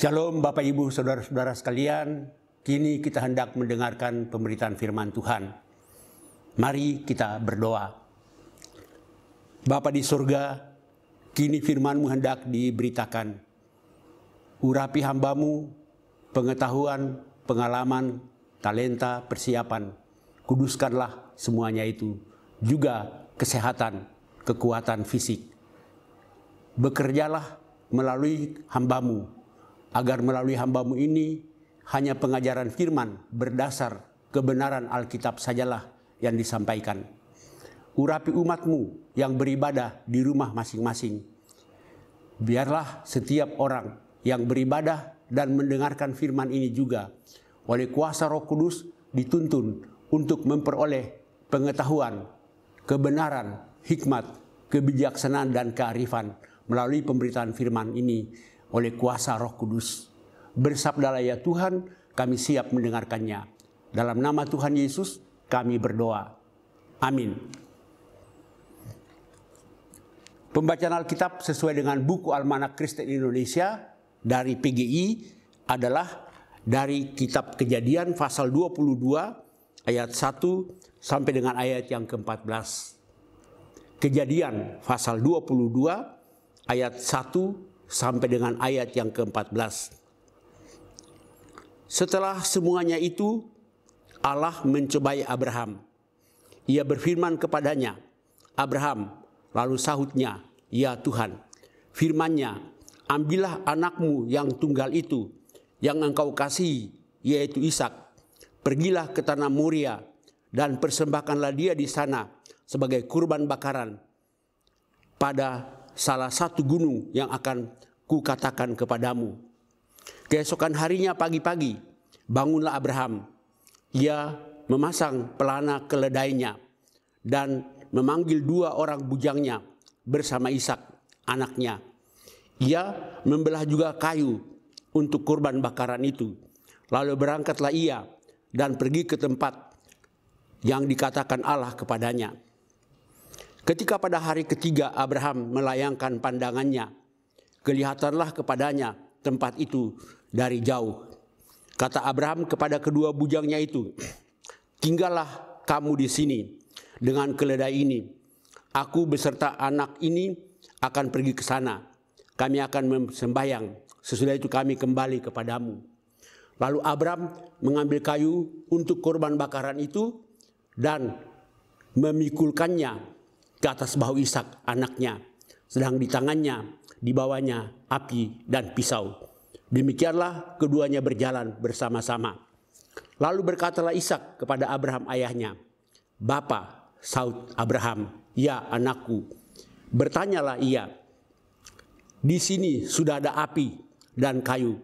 Shalom Bapak Ibu Saudara-saudara sekalian, kini kita hendak mendengarkan pemberitaan firman Tuhan. Mari kita berdoa. Bapa di surga, kini firman-Mu hendak diberitakan. Urapi hamba-Mu pengetahuan, pengalaman, talenta, persiapan. Kuduskanlah semuanya itu, juga kesehatan, kekuatan fisik. Bekerjalah melalui hamba-Mu, agar melalui hamba-Mu ini hanya pengajaran firman berdasar kebenaran Alkitab sajalah yang disampaikan. Urapi umat-Mu yang beribadah di rumah masing-masing. Biarlah setiap orang yang beribadah dan mendengarkan firman ini juga oleh kuasa Roh Kudus dituntun untuk memperoleh pengetahuan, kebenaran, hikmat, kebijaksanaan dan kearifan melalui pemberitaan firman ini oleh kuasa Roh Kudus. Bersabdalah ya Tuhan, kami siap mendengarkannya. Dalam nama Tuhan Yesus kami berdoa. Amin. Pembacaan Alkitab sesuai dengan buku Almanak Kristen Indonesia dari PGI adalah dari kitab Kejadian pasal 22 ayat 1 sampai dengan ayat yang ke-14. Kejadian pasal 22 ayat 1 sampai dengan ayat yang ke-14. Setelah semuanya itu, Allah mencobai Abraham. Ia berfirman kepadanya, Abraham, lalu sahutnya, ya Tuhan. Firman-Nya, ambillah anakmu yang tunggal itu, yang engkau kasihi, yaitu Ishak. Pergilah ke tanah Moria, dan persembahkanlah dia di sana sebagai kurban bakaran pada salah satu gunung yang akan kukatakan kepadamu. Keesokan harinya pagi-pagi, bangunlah Abraham. Ia memasang pelana keledainya dan memanggil 2 orang bujangnya bersama Ishak, anaknya. Ia membelah juga kayu untuk kurban bakaran itu. Lalu berangkatlah ia dan pergi ke tempat yang dikatakan Allah kepadanya. Ketika pada hari ketiga Abraham melayangkan pandangannya, kelihatanlah kepadanya tempat itu dari jauh. Kata Abraham kepada kedua bujangnya itu, tinggallah kamu di sini dengan keledai ini. Aku beserta anak ini akan pergi ke sana. Kami akan sembahyang. Sesudah itu kami kembali kepadamu. Lalu Abraham mengambil kayu untuk korban bakaran itu dan memikulkannya ke atas bahu Ishak anaknya, sedang di tangannya dibawanya api dan pisau. Demikianlah keduanya berjalan bersama-sama. Lalu berkatalah Ishak kepada Abraham ayahnya, Bapa, sahut Abraham, ya anakku. Bertanyalah ia, di sini sudah ada api dan kayu,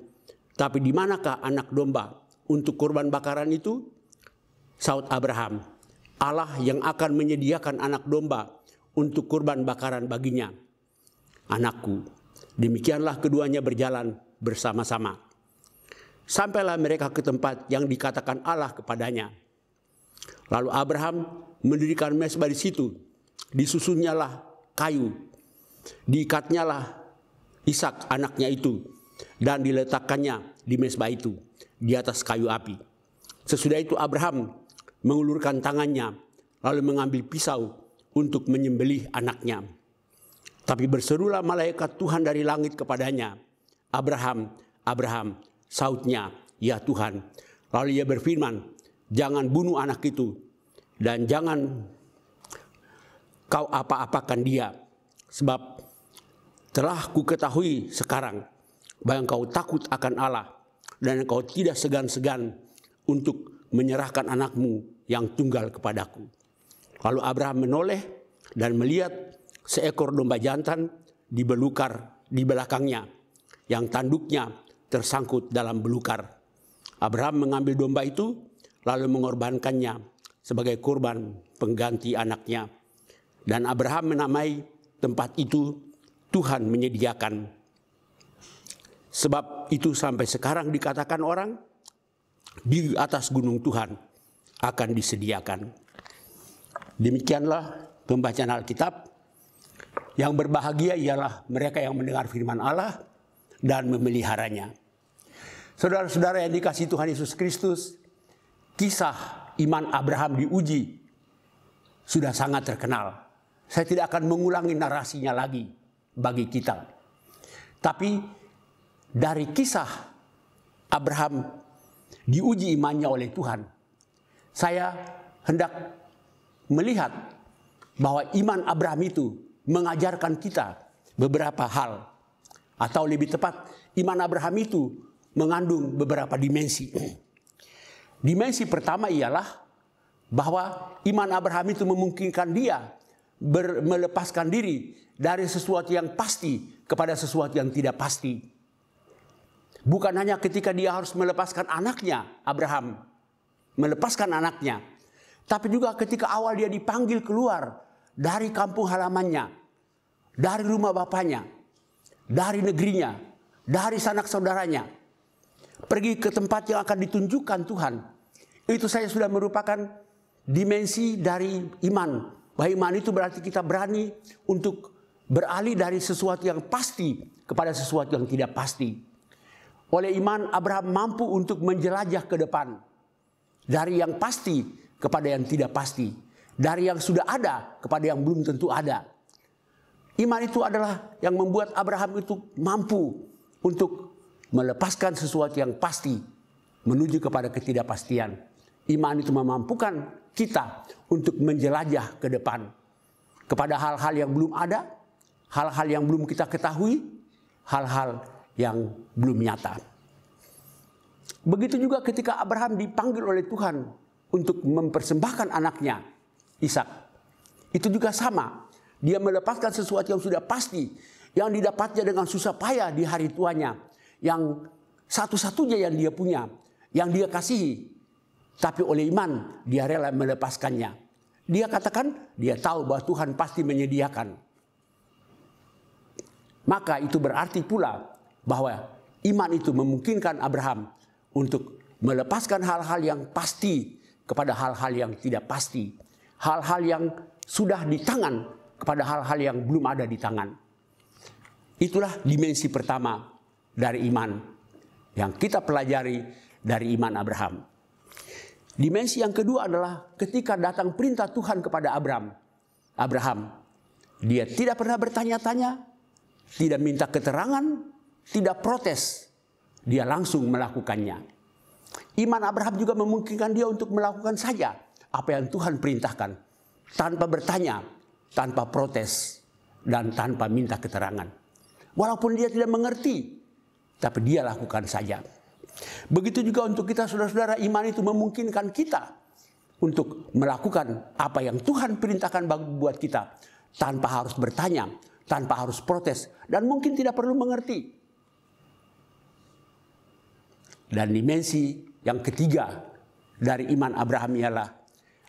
tapi di manakah anak domba untuk kurban bakaran itu? Sahut Abraham, Allah yang akan menyediakan anak domba untuk kurban bakaran baginya. Anakku, demikianlah keduanya berjalan bersama-sama. Sampailah mereka ke tempat yang dikatakan Allah kepadanya. Lalu Abraham mendirikan mezbah di situ. Disusunnyalah kayu. Diikatnyalah Ishak anaknya itu. Dan diletakkannya di mezbah itu, di atas kayu api. Sesudah itu Abraham mengulurkan tangannya, lalu mengambil pisau untuk menyembelih anaknya. Tapi berserulah malaikat Tuhan dari langit kepadanya, Abraham, Abraham, sahutnya, ya Tuhan. Lalu ia berfirman, jangan bunuh anak itu, dan jangan kau apa-apakan dia, sebab telah ku ketahui sekarang bahwa engkau takut akan Allah, dan engkau tidak segan-segan untuk menyerahkan anakmu yang tunggal kepadaku. Lalu Abraham menoleh dan melihat seekor domba jantan dibelukar di belakangnya, yang tanduknya tersangkut dalam belukar. Abraham mengambil domba itu, lalu mengorbankannya sebagai kurban pengganti anaknya. Dan Abraham menamai tempat itu Tuhan menyediakan. Sebab itu sampai sekarang dikatakan orang, di atas gunung Tuhan akan disediakan. Demikianlah pembacaan Alkitab. Yang berbahagia ialah mereka yang mendengar firman Allah dan memeliharanya. Saudara-saudara yang dikasihi Tuhan Yesus Kristus, kisah iman Abraham diuji sudah sangat terkenal. Saya tidak akan mengulangi narasinya lagi bagi kita. Tapi dari kisah Abraham diuji imannya oleh Tuhan, saya hendak melihat bahwa iman Abraham itu mengajarkan kita beberapa hal. Atau lebih tepat, iman Abraham itu mengandung beberapa dimensi. Dimensi pertama ialah bahwa iman Abraham itu memungkinkan dia melepaskan diri dari sesuatu yang pasti kepada sesuatu yang tidak pasti. Bukan hanya ketika dia harus melepaskan anaknya, Abraham melepaskan anaknya, tapi juga ketika awal dia dipanggil keluar dari kampung halamannya, dari rumah bapaknya, dari negerinya, dari sanak saudaranya, pergi ke tempat yang akan ditunjukkan Tuhan. Itu saya sudah merupakan dimensi dari iman. Bahwa iman itu berarti kita berani untuk beralih dari sesuatu yang pasti kepada sesuatu yang tidak pasti. Oleh iman, Abraham mampu untuk menjelajah ke depan. Dari yang pasti kepada yang tidak pasti. Dari yang sudah ada kepada yang belum tentu ada. Iman itu adalah yang membuat Abraham itu mampu untuk melepaskan sesuatu yang pasti menuju kepada ketidakpastian. Iman itu memampukan kita untuk menjelajah ke depan kepada hal-hal yang belum ada, hal-hal yang belum kita ketahui, hal-hal yang belum nyata. Begitu juga ketika Abraham dipanggil oleh Tuhan untuk mempersembahkan anaknya, Ishak. Itu juga sama. Dia melepaskan sesuatu yang sudah pasti, yang didapatnya dengan susah payah di hari tuanya, yang satu-satunya yang dia punya, yang dia kasihi. Tapi oleh iman dia rela melepaskannya. Dia katakan dia tahu bahwa Tuhan pasti menyediakan. Maka itu berarti pula bahwa iman itu memungkinkan Abraham untuk melepaskan hal-hal yang pasti kepada hal-hal yang tidak pasti. Hal-hal yang sudah di tangan kepada hal-hal yang belum ada di tangan. Itulah dimensi pertama dari iman yang kita pelajari dari iman Abraham. Dimensi yang kedua adalah ketika datang perintah Tuhan kepada Abraham, dia tidak pernah bertanya-tanya, tidak minta keterangan, tidak protes, dia langsung melakukannya. Iman Abraham juga memungkinkan dia untuk melakukan saja apa yang Tuhan perintahkan, tanpa bertanya, tanpa protes, dan tanpa minta keterangan. Walaupun dia tidak mengerti, tapi dia lakukan saja. Begitu juga untuk kita saudara-saudara, iman itu memungkinkan kita untuk melakukan apa yang Tuhan perintahkan buat kita, tanpa harus bertanya, tanpa harus protes, dan mungkin tidak perlu mengerti. Dan dimensi yang ketiga dari iman Abraham ialah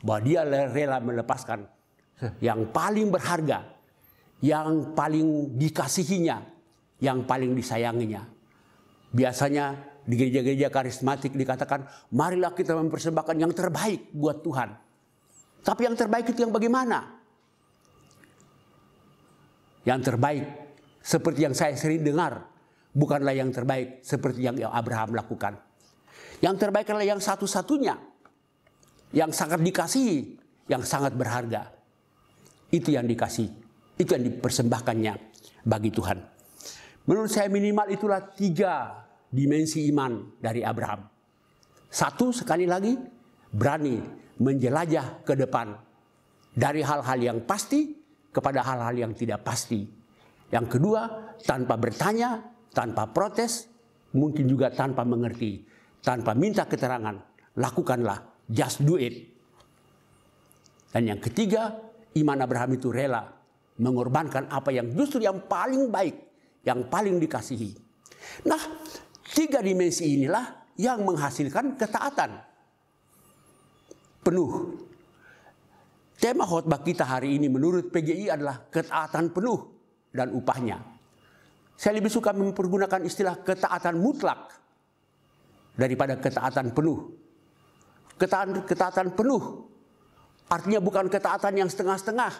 bahwa dia rela melepaskan yang paling berharga, yang paling dikasihinya, yang paling disayanginya. Biasanya di gereja-gereja karismatik dikatakan, marilah kita mempersembahkan yang terbaik buat Tuhan. Tapi yang terbaik itu yang bagaimana? Yang terbaik seperti yang saya sering dengar, bukanlah yang terbaik seperti yang Abraham lakukan. Yang terbaik adalah yang satu-satunya, yang sangat dikasihi, yang sangat berharga. Itu yang dikasih, itu yang dipersembahkannya bagi Tuhan. Menurut saya minimal itulah 3 dimensi iman dari Abraham. 1, sekali lagi, berani menjelajah ke depan dari hal-hal yang pasti kepada hal-hal yang tidak pasti. Yang kedua, tanpa bertanya, tanpa protes, mungkin juga tanpa mengerti, tanpa minta keterangan, lakukanlah, just do it. Dan yang ketiga, iman Abraham itu rela mengorbankan apa yang justru yang paling baik, yang paling dikasihi. Nah, 3 dimensi inilah yang menghasilkan ketaatan penuh. Tema khotbah kita hari ini menurut PGI adalah ketaatan penuh dan upahnya. Saya lebih suka mempergunakan istilah ketaatan mutlak daripada ketaatan penuh. Ketaatan penuh artinya bukan ketaatan yang setengah-setengah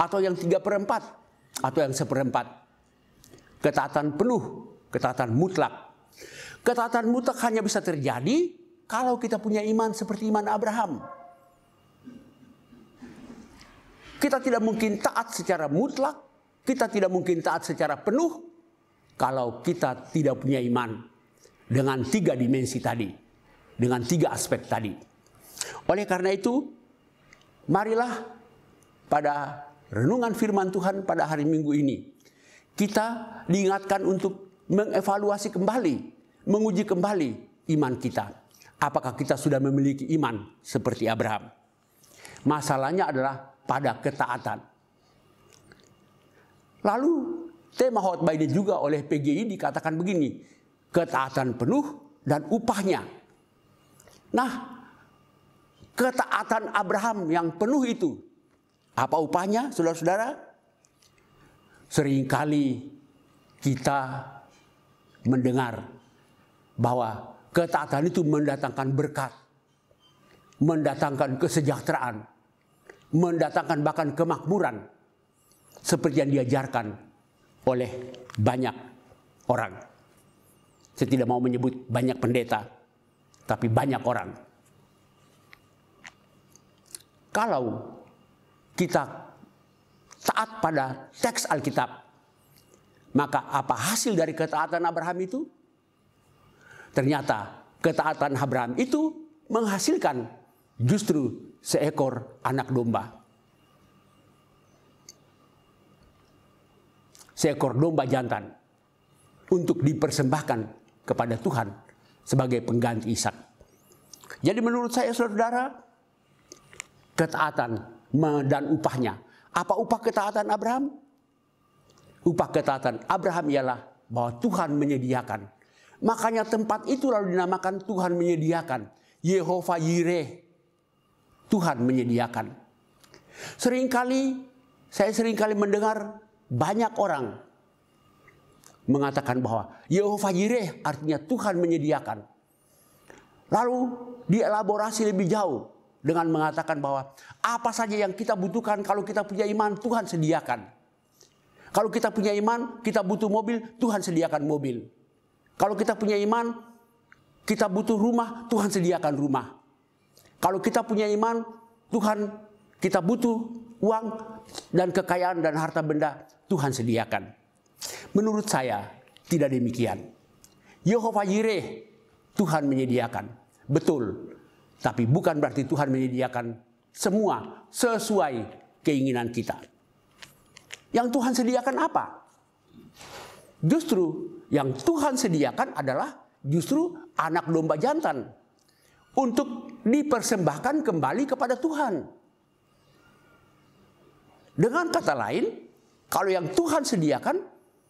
atau yang 3/4 atau yang 1/4. Ketaatan penuh, ketaatan mutlak. Ketaatan mutlak hanya bisa terjadi kalau kita punya iman seperti iman Abraham. Kita tidak mungkin taat secara mutlak, kita tidak mungkin taat secara penuh kalau kita tidak punya iman dengan 3 dimensi tadi, dengan 3 aspek tadi. Oleh karena itu, marilah pada renungan firman Tuhan pada hari Minggu ini, kita diingatkan untuk mengevaluasi kembali, menguji kembali iman kita. Apakah kita sudah memiliki iman seperti Abraham? Masalahnya adalah pada ketaatan. Lalu tema khotbah ini juga oleh PGI dikatakan begini, ketaatan penuh dan upahnya. Nah, ketaatan Abraham yang penuh itu, apa upahnya, saudara-saudara? Seringkali kita mendengar bahwa ketaatan itu mendatangkan berkat, mendatangkan kesejahteraan, mendatangkan bahkan kemakmuran, seperti yang diajarkan oleh banyak orang. Saya tidak mau menyebut banyak pendeta, tapi banyak orang. Kalau kita taat pada teks Alkitab, maka apa hasil dari ketaatan Abraham itu? Ternyata ketaatan Abraham itu menghasilkan justru seekor anak domba. Seekor domba jantan untuk dipersembahkan kepada Tuhan sebagai pengganti Ishak. Jadi menurut saya, saudara, ketaatan dan upahnya. Apa upah ketaatan Abraham? Upah ketaatan Abraham ialah bahwa Tuhan menyediakan. Makanya tempat itu lalu dinamakan Tuhan menyediakan. Yehova Yireh. Tuhan menyediakan. Saya seringkali mendengar banyak orang mengatakan bahwa Yehova Yireh artinya Tuhan menyediakan. Lalu dielaborasi lebih jauh dengan mengatakan bahwa apa saja yang kita butuhkan kalau kita punya iman, Tuhan sediakan. Kalau kita punya iman, kita butuh mobil, Tuhan sediakan mobil. Kalau kita punya iman, kita butuh rumah, Tuhan sediakan rumah. Kalau kita punya iman, kita butuh uang dan kekayaan dan harta benda, Tuhan sediakan. Menurut saya, tidak demikian. Yehova Yireh, Tuhan menyediakan. Betul. Tapi bukan berarti Tuhan menyediakan semua sesuai keinginan kita. Yang Tuhan sediakan apa? Justru yang Tuhan sediakan adalah justru anak domba jantan untuk dipersembahkan kembali kepada Tuhan. Dengan kata lain, kalau yang Tuhan sediakan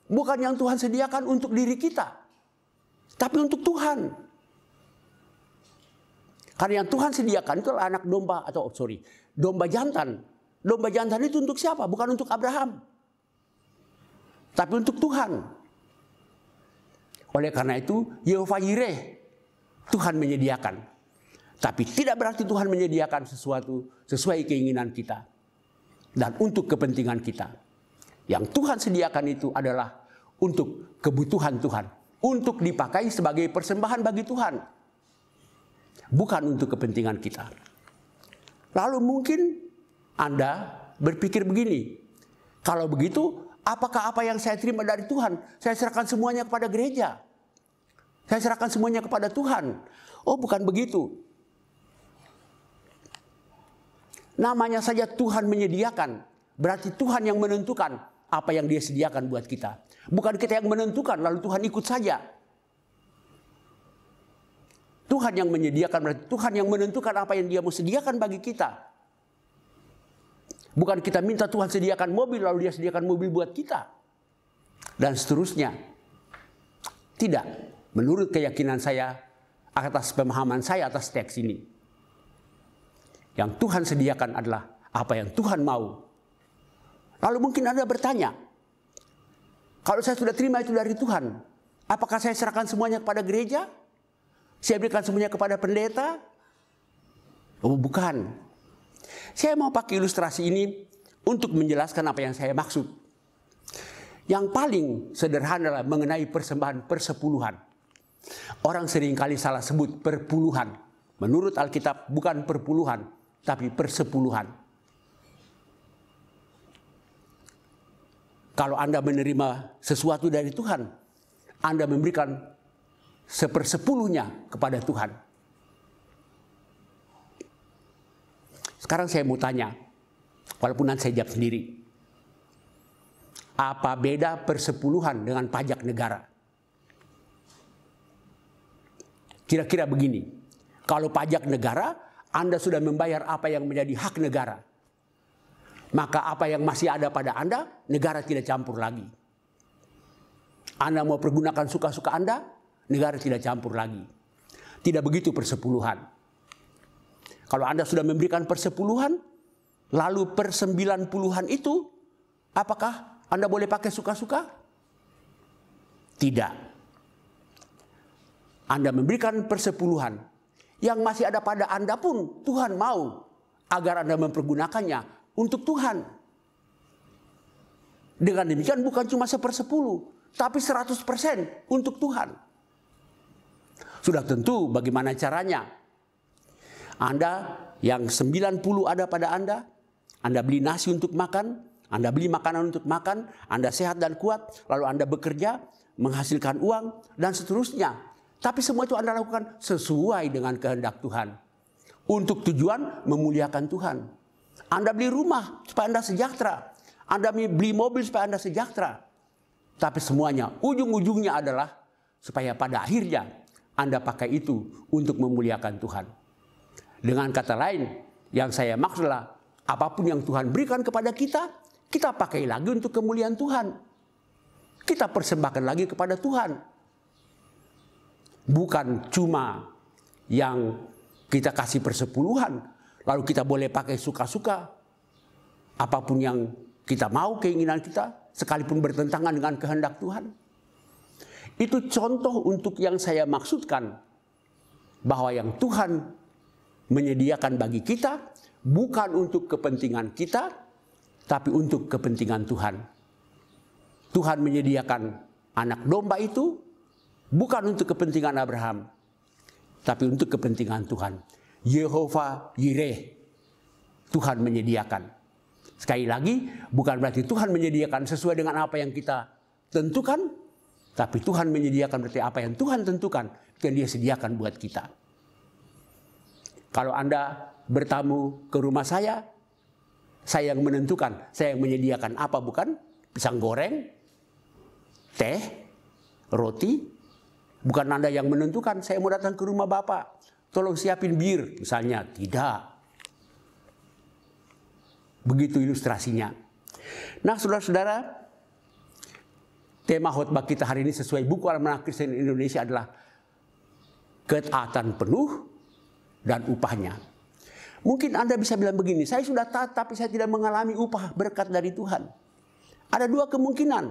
bukan yang Tuhan sediakan untuk diri kita, tapi untuk Tuhan. Karena yang Tuhan sediakan itu anak domba domba jantan. Domba jantan itu untuk siapa? Bukan untuk Abraham, tapi untuk Tuhan. Oleh karena itu, Yehova Yireh, Tuhan menyediakan. Tapi tidak berarti Tuhan menyediakan sesuatu sesuai keinginan kita dan untuk kepentingan kita. Yang Tuhan sediakan itu adalah untuk kebutuhan Tuhan, untuk dipakai sebagai persembahan bagi Tuhan, bukan untuk kepentingan kita. Lalu mungkin Anda berpikir begini, kalau begitu apakah apa yang saya terima dari Tuhan, saya serahkan semuanya kepada gereja, saya serahkan semuanya kepada Tuhan? Oh, bukan begitu. Namanya saja Tuhan menyediakan, berarti Tuhan yang menentukan apa yang Dia sediakan buat kita. Bukan kita yang menentukan lalu Tuhan ikut saja. Tuhan yang menyediakan, berarti Tuhan yang menentukan apa yang Dia mau sediakan bagi kita. Bukan kita minta Tuhan sediakan mobil lalu Dia sediakan mobil buat kita. Dan seterusnya. Tidak. Menurut keyakinan saya, atas pemahaman saya atas teks ini, yang Tuhan sediakan adalah apa yang Tuhan mau. Lalu mungkin Anda bertanya, kalau saya sudah terima itu dari Tuhan, apakah saya serahkan semuanya kepada gereja? Saya berikan semuanya kepada pendeta? Oh, bukan. Saya mau pakai ilustrasi ini untuk menjelaskan apa yang saya maksud. Yang paling sederhana adalah mengenai persembahan persepuluhan. Orang seringkali salah sebut perpuluhan. Menurut Alkitab bukan perpuluhan, tapi persepuluhan. Kalau Anda menerima sesuatu dari Tuhan, Anda memberikan 1/10 kepada Tuhan. Sekarang saya mau tanya, walaupun nanti saya jawab sendiri. Apa beda persepuluhan dengan pajak negara? Kira-kira begini, kalau pajak negara, Anda sudah membayar apa yang menjadi hak negara. Maka apa yang masih ada pada Anda, negara tidak campur lagi. Anda mau pergunakan suka-suka Anda, negara tidak campur lagi. Tidak begitu persepuluhan. Kalau Anda sudah memberikan persepuluhan, lalu per-90-an itu, apakah Anda boleh pakai suka-suka? Tidak. Anda memberikan persepuluhan, yang masih ada pada Anda pun Tuhan mau agar Anda mempergunakannya untuk Tuhan. Dengan demikian bukan cuma 1/10, tapi 100% untuk Tuhan. Sudah tentu bagaimana caranya. Anda yang 90 ada pada Anda beli nasi untuk makan, Anda beli makanan untuk makan, Anda sehat dan kuat, lalu Anda bekerja, menghasilkan uang, dan seterusnya. Tapi semua itu Anda lakukan sesuai dengan kehendak Tuhan. Untuk tujuan memuliakan Tuhan. Anda beli rumah supaya Anda sejahtera. Anda beli mobil supaya Anda sejahtera. Tapi semuanya ujung-ujungnya adalah supaya pada akhirnya Anda pakai itu untuk memuliakan Tuhan. Dengan kata lain, yang saya maksud adalah apapun yang Tuhan berikan kepada kita, kita pakai lagi untuk kemuliaan Tuhan. Kita persembahkan lagi kepada Tuhan. Bukan cuma yang kita kasih persepuluhan, lalu kita boleh pakai suka-suka. Apapun yang kita mau, keinginan kita, sekalipun bertentangan dengan kehendak Tuhan. Itu contoh untuk yang saya maksudkan. Bahwa yang Tuhan menyediakan bagi kita, bukan untuk kepentingan kita, tapi untuk kepentingan Tuhan. Tuhan menyediakan anak domba itu, bukan untuk kepentingan Abraham, tapi untuk kepentingan Tuhan. Yehova Yireh, Tuhan menyediakan. Sekali lagi, bukan berarti Tuhan menyediakan sesuai dengan apa yang kita tentukan, tapi Tuhan menyediakan berarti apa yang Tuhan tentukan, yang Dia sediakan buat kita. Kalau Anda bertamu ke rumah saya yang menentukan, saya yang menyediakan apa bukan? Pisang goreng, teh, roti. Bukan Anda yang menentukan, saya mau datang ke rumah Bapak, tolong siapin bir, misalnya. Tidak. Begitu ilustrasinya. Nah, saudara-saudara, tema khotbah kita hari ini sesuai buku Almanak Kristen Indonesia adalah ketaatan penuh dan upahnya. Mungkin Anda bisa bilang begini, saya sudah taat tapi saya tidak mengalami upah berkat dari Tuhan. Ada dua kemungkinan.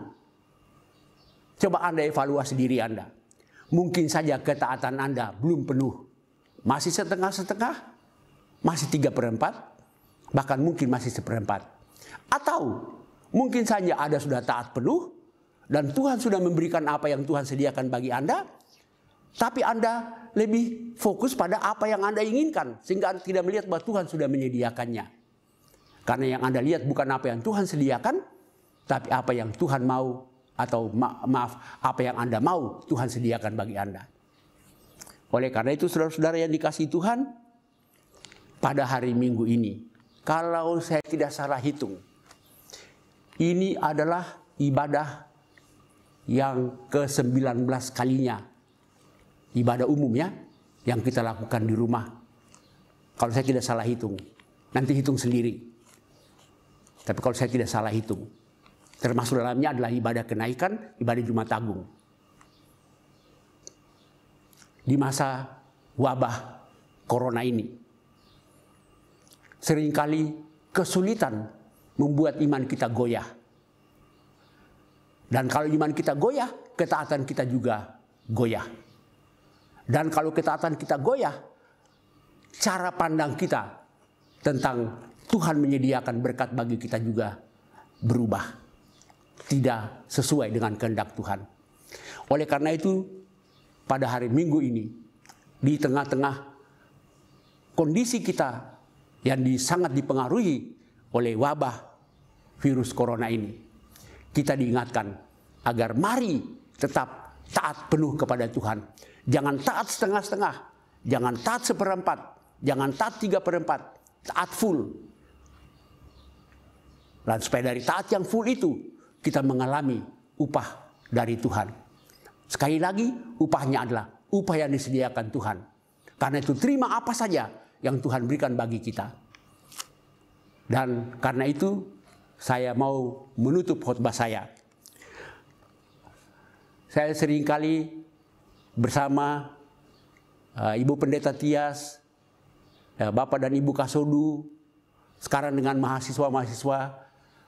Coba Anda evaluasi diri Anda. Mungkin saja ketaatan Anda belum penuh. Masih setengah-setengah, masih 3/4, bahkan mungkin masih 1/4. Atau mungkin saja Anda sudah taat penuh, dan Tuhan sudah memberikan apa yang Tuhan sediakan bagi Anda, tapi Anda lebih fokus pada apa yang Anda inginkan, sehingga Anda tidak melihat bahwa Tuhan sudah menyediakannya. Karena yang Anda lihat bukan apa yang Tuhan sediakan, tapi apa yang Tuhan mau, atau apa yang Anda mau Tuhan sediakan bagi Anda. Oleh karena itu, saudara-saudara yang dikasihi Tuhan, pada hari Minggu ini, kalau saya tidak salah hitung, ini adalah ibadah yang ke-19 kalinya, ibadah umum ya, yang kita lakukan di rumah. Kalau saya tidak salah hitung, nanti hitung sendiri. Tapi kalau saya tidak salah hitung, termasuk dalamnya adalah ibadah kenaikan, ibadah Jumat Agung. Di masa wabah corona ini, seringkali kesulitan membuat iman kita goyah. Dan kalau iman kita goyah, ketaatan kita juga goyah. Dan kalau ketaatan kita goyah, cara pandang kita tentang Tuhan menyediakan berkat bagi kita juga berubah. Tidak sesuai dengan kehendak Tuhan. Oleh karena itu, pada hari Minggu ini, di tengah-tengah kondisi kita yang sangat dipengaruhi oleh wabah virus corona ini, kita diingatkan agar mari tetap taat penuh kepada Tuhan. Jangan taat setengah-setengah, jangan taat seperempat, jangan taat 3/4, taat full. Dan supaya dari taat yang full itu, kita mengalami upah dari Tuhan. Sekali lagi, upahnya adalah upah yang disediakan Tuhan. Karena itu terima apa saja yang Tuhan berikan bagi kita. Dan karena itu, saya mau menutup khotbah saya. Saya seringkali bersama Ibu Pendeta Tias, Bapak dan Ibu Kasodu, sekarang dengan mahasiswa-mahasiswa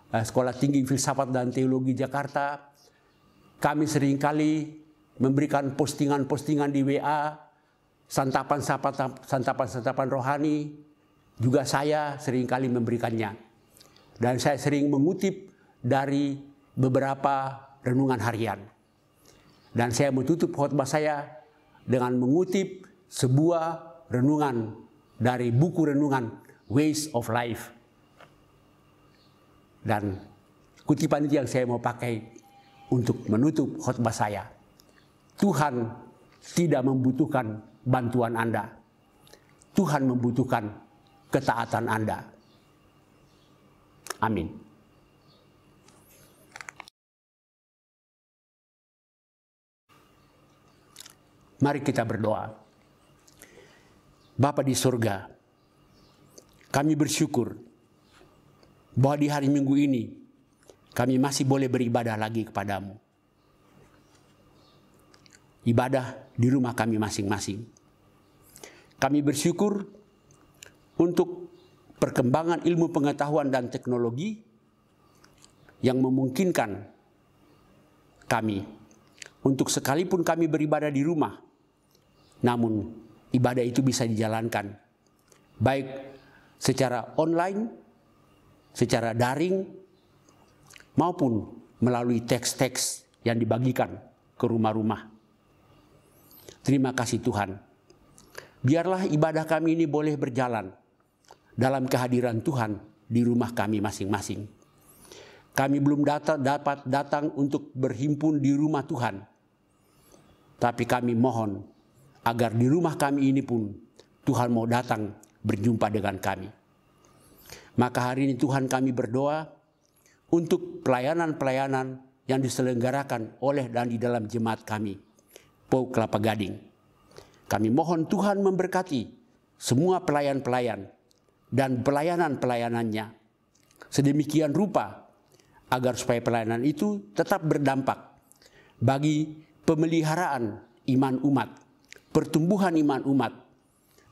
Sekolah Tinggi Filsafat dan Teologi Jakarta, kami seringkali memberikan postingan-postingan di WA, santapan-santapan rohani, juga saya seringkali memberikannya. Dan saya sering mengutip dari beberapa renungan harian. Dan saya menutup khotbah saya dengan mengutip sebuah renungan dari buku renungan Ways of Life. Dan kutipan itu yang saya mau pakai untuk menutup khotbah saya. Tuhan tidak membutuhkan bantuan Anda. Tuhan membutuhkan ketaatan Anda. Amin. Mari kita berdoa. Bapa di surga, kami bersyukur bahwa di hari Minggu ini kami masih boleh beribadah lagi kepadamu. Ibadah di rumah kami masing-masing. Kami bersyukur untuk perkembangan ilmu pengetahuan dan teknologi yang memungkinkan kami untuk sekalipun kami beribadah di rumah, namun ibadah itu bisa dijalankan baik secara online, secara daring, maupun melalui teks-teks yang dibagikan ke rumah-rumah. Terima kasih Tuhan. Biarlah ibadah kami ini boleh berjalan dalam kehadiran Tuhan di rumah kami masing-masing. Kami belum dapat datang untuk berhimpun di rumah Tuhan. Tapi kami mohon agar di rumah kami ini pun Tuhan mau datang berjumpa dengan kami. Maka hari ini Tuhan kami berdoa untuk pelayanan-pelayanan yang diselenggarakan oleh dan di dalam jemaat kami, PO Kelapa Gading. Kami mohon Tuhan memberkati semua pelayan-pelayan dan pelayanan-pelayanannya sedemikian rupa agar supaya pelayanan itu tetap berdampak bagi pemeliharaan iman umat, pertumbuhan iman umat,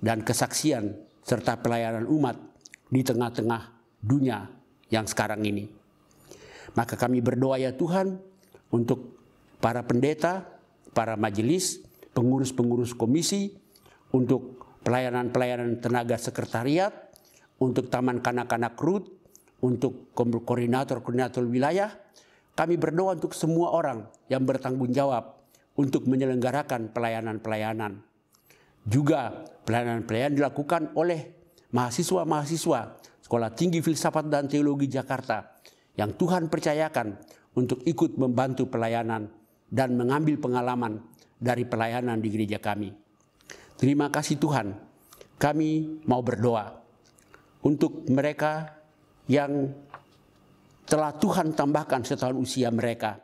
dan kesaksian serta pelayanan umat di tengah-tengah dunia yang sekarang ini. Maka kami berdoa ya Tuhan untuk para pendeta, para majelis, pengurus-pengurus komisi, untuk pelayanan-pelayanan tenaga sekretariat, untuk taman kanak-kanak RUT, untuk koordinator-koordinator wilayah. Kami berdoa untuk semua orang yang bertanggung jawab untuk menyelenggarakan pelayanan-pelayanan. Juga pelayanan-pelayanan dilakukan oleh mahasiswa-mahasiswa Sekolah Tinggi Filsafat dan Teologi Jakarta yang Tuhan percayakan untuk ikut membantu pelayanan dan mengambil pengalaman dari pelayanan di gereja kami. Terima kasih Tuhan. Kami mau berdoa untuk mereka yang telah Tuhan tambahkan setahun usia mereka.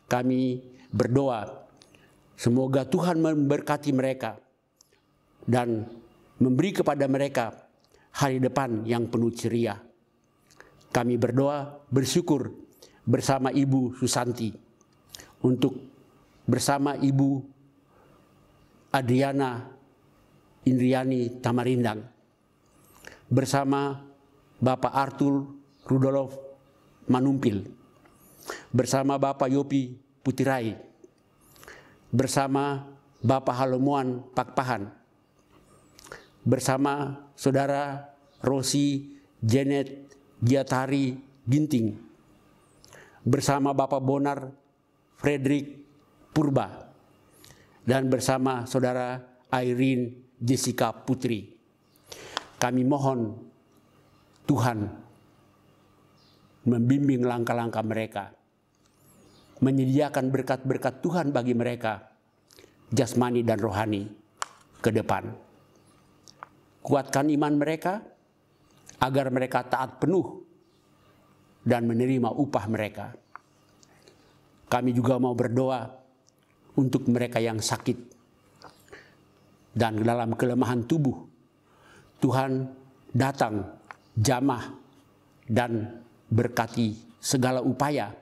Kami berdoa semoga Tuhan memberkati mereka dan memberi kepada mereka hari depan yang penuh ceria. Kami berdoa bersyukur bersama Ibu Susanti, untuk bersama Ibu Adriana Indriani Tamarindang, bersama Bapak Arthur Rudolf Manumpil, bersama Bapak Yopi Putirai, bersama Bapak Halomuan Pakpahan, bersama Saudara Rosi Janet Giatari Ginting, bersama Bapak Bonar Frederick Purba, dan bersama saudara Irene Jessica Putri. Kami mohon Tuhan membimbing langkah-langkah mereka, menyediakan berkat-berkat Tuhan bagi mereka, jasmani dan rohani ke depan. Kuatkan iman mereka agar mereka taat penuh dan menerima upah mereka. Kami juga mau berdoa untuk mereka yang sakit dan dalam kelemahan tubuh. Tuhan datang jamah dan berkati segala upaya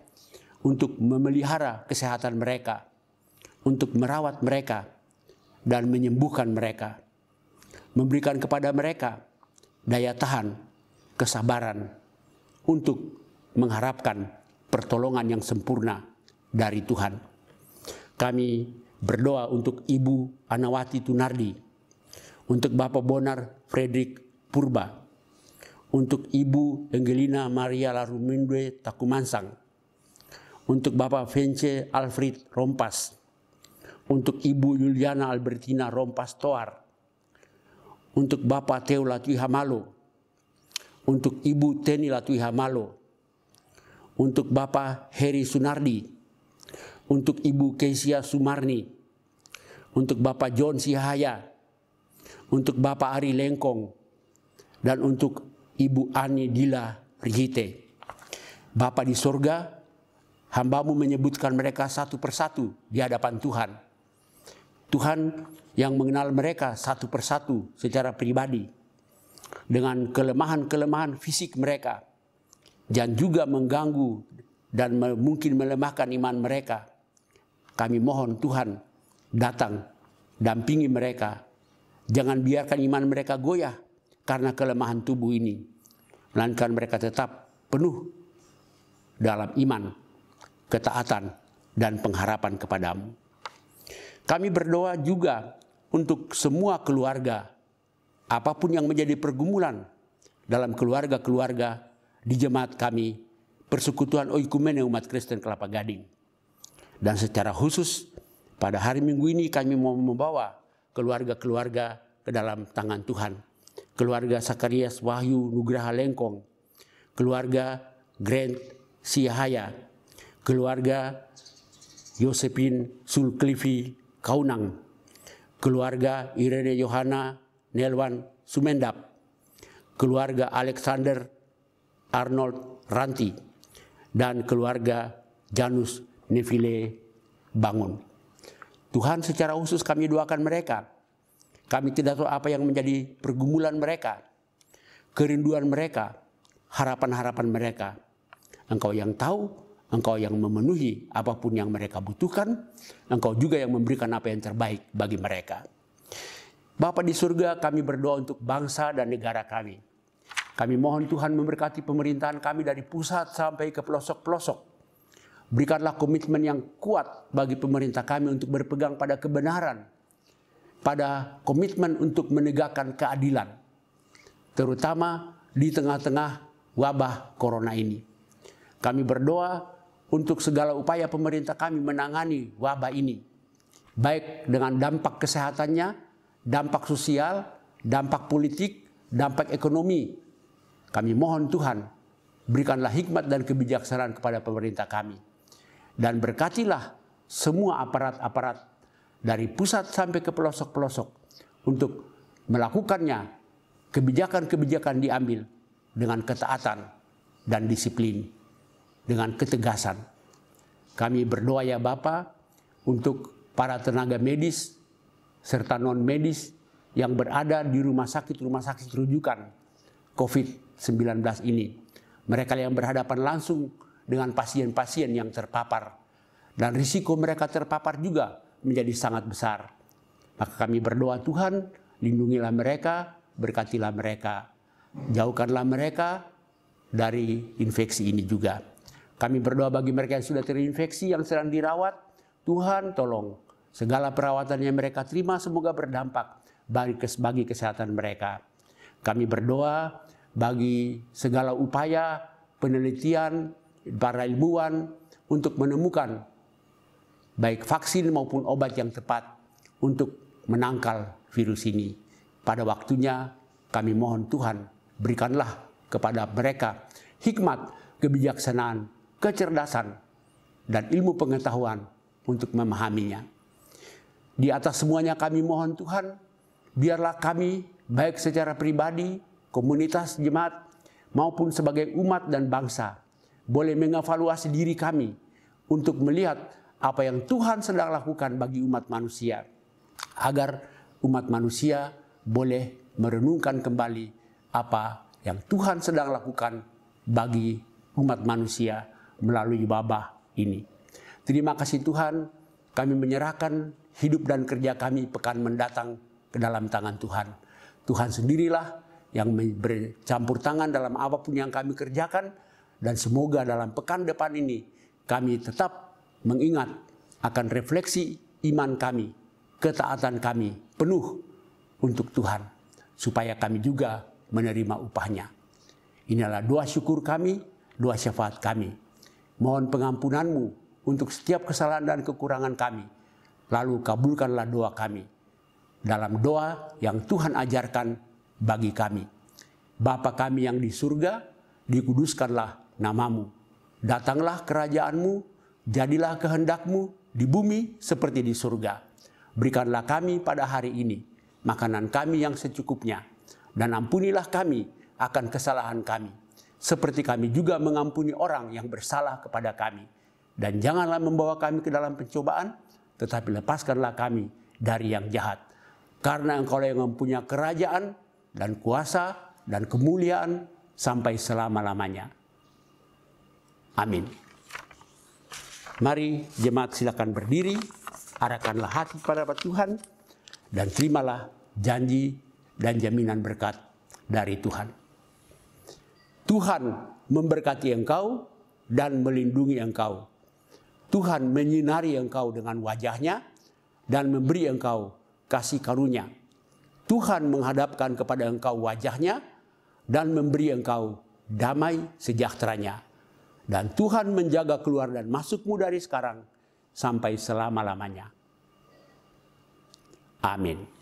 untuk memelihara kesehatan mereka, untuk merawat mereka dan menyembuhkan mereka, memberikan kepada mereka daya tahan, kesabaran untuk mengharapkan pertolongan yang sempurna dari Tuhan. Kami berdoa untuk Ibu Anawati Tunardi, untuk Bapak Bonar Frederick Purba, untuk Ibu Angelina Maria Larumindwe Takumansang, untuk Bapak Vence Alfred Rompas, untuk Ibu Juliana Albertina Rompas Toar, untuk Bapak Teo Latwi Hamalo, untuk Ibu Teni Latwi Hamalo, untuk Bapak Heri Sunardi, untuk Ibu Kesia Sumarni, untuk Bapak John Sihaya, untuk Bapak Ari Lengkong, dan untuk Ibu Ani Dila Rigite. Bapa di sorga, hamba-Mu menyebutkan mereka satu persatu di hadapan Tuhan. Tuhan yang mengenal mereka satu persatu secara pribadi, dengan kelemahan-kelemahan fisik mereka, dan juga mengganggu dan mungkin melemahkan iman mereka. Kami mohon Tuhan datang, dampingi mereka. Jangan biarkan iman mereka goyah karena kelemahan tubuh ini, melainkan mereka tetap penuh dalam iman, ketaatan, dan pengharapan kepadamu. Kami berdoa juga untuk semua keluarga, apapun yang menjadi pergumulan dalam keluarga-keluarga di jemaat kami, Persekutuan Oikumene Umat Kristen Kelapa Gading. Dan secara khusus pada hari Minggu ini kami mau membawa keluarga-keluarga ke dalam tangan Tuhan. Keluarga Sakarias Wahyu Nugraha Lengkong, keluarga Grant Siahaya, keluarga Josephine Sulklifi Kaunang, keluarga Irene Yohana Nelwan Sumendap, keluarga Alexander Arnold Ranti, dan keluarga Janus Neville Bangun. Tuhan, secara khusus kami doakan mereka. Kami tidak tahu apa yang menjadi pergumulan mereka, kerinduan mereka, harapan-harapan mereka. Engkau yang tahu, Engkau yang memenuhi apapun yang mereka butuhkan. Engkau juga yang memberikan apa yang terbaik bagi mereka. Bapa di surga, kami berdoa untuk bangsa dan negara kami. Kami mohon Tuhan memberkati pemerintahan kami dari pusat sampai ke pelosok-pelosok. Berikanlah komitmen yang kuat bagi pemerintah kami untuk berpegang pada kebenaran, pada komitmen untuk menegakkan keadilan, terutama di tengah-tengah wabah corona ini. Kami berdoa untuk segala upaya pemerintah kami menangani wabah ini, baik dengan dampak kesehatannya, dampak sosial, dampak politik, dampak ekonomi. Kami mohon Tuhan, berikanlah hikmat dan kebijaksanaan kepada pemerintah kami. Dan berkatilah semua aparat-aparat dari pusat sampai ke pelosok-pelosok untuk melakukannya, kebijakan-kebijakan diambil dengan ketaatan dan disiplin, dengan ketegasan. Kami berdoa ya Bapa untuk para tenaga medis serta non-medis yang berada di rumah sakit rujukan COVID-19 ini. Mereka yang berhadapan langsung dengan pasien-pasien yang terpapar. Dan risiko mereka terpapar juga menjadi sangat besar. Maka kami berdoa Tuhan, lindungilah mereka, berkatilah mereka. Jauhkanlah mereka dari infeksi ini juga. Kami berdoa bagi mereka yang sudah terinfeksi, yang sedang dirawat. Tuhan tolong, segala perawatan yang mereka terima semoga berdampak bagi kesehatan mereka. Kami berdoa bagi segala upaya penelitian para ilmuwan untuk menemukan baik vaksin maupun obat yang tepat untuk menangkal virus ini. Pada waktunya kami mohon Tuhan, berikanlah kepada mereka hikmat, kebijaksanaan, kecerdasan, dan ilmu pengetahuan untuk memahaminya. Di atas semuanya kami mohon Tuhan, biarlah kami baik secara pribadi, komunitas jemaat, maupun sebagai umat dan bangsa, boleh mengevaluasi diri kami untuk melihat apa yang Tuhan sedang lakukan bagi umat manusia, agar umat manusia boleh merenungkan kembali apa yang Tuhan sedang lakukan bagi umat manusia melalui wabah ini. Terima kasih Tuhan, kami menyerahkan hidup dan kerja kami pekan mendatang ke dalam tangan Tuhan. Tuhan sendirilah yang bercampur tangan dalam apapun yang kami kerjakan, dan semoga dalam pekan depan ini kami tetap mengingat akan refleksi iman kami, ketaatan kami penuh untuk Tuhan, supaya kami juga menerima upahnya. Inilah doa syukur kami, doa syafaat kami. Mohon pengampunan-Mu untuk setiap kesalahan dan kekurangan kami. Lalu kabulkanlah doa kami dalam doa yang Tuhan ajarkan bagi kami. Bapa kami yang di surga, dikuduskanlah nama-Mu. Datanglah kerajaan-Mu, jadilah kehendak-Mu di bumi seperti di surga. Berikanlah kami pada hari ini makanan kami yang secukupnya, dan ampunilah kami akan kesalahan kami, seperti kami juga mengampuni orang yang bersalah kepada kami. Dan janganlah membawa kami ke dalam pencobaan, tetapi lepaskanlah kami dari yang jahat. Karena Engkau yang mempunyai kerajaan dan kuasa dan kemuliaan sampai selama-lamanya. Amin. Mari jemaat silakan berdiri, arahkanlah hati pada Tuhan, dan terimalah janji dan jaminan berkat dari Tuhan. Tuhan memberkati engkau dan melindungi engkau. Tuhan menyinari engkau dengan wajah-Nya dan memberi engkau kasih karunia. Tuhan menghadapkan kepada engkau wajah-Nya dan memberi engkau damai sejahtera-Nya. Dan Tuhan menjaga keluar dan masukmu dari sekarang sampai selama-lamanya. Amin.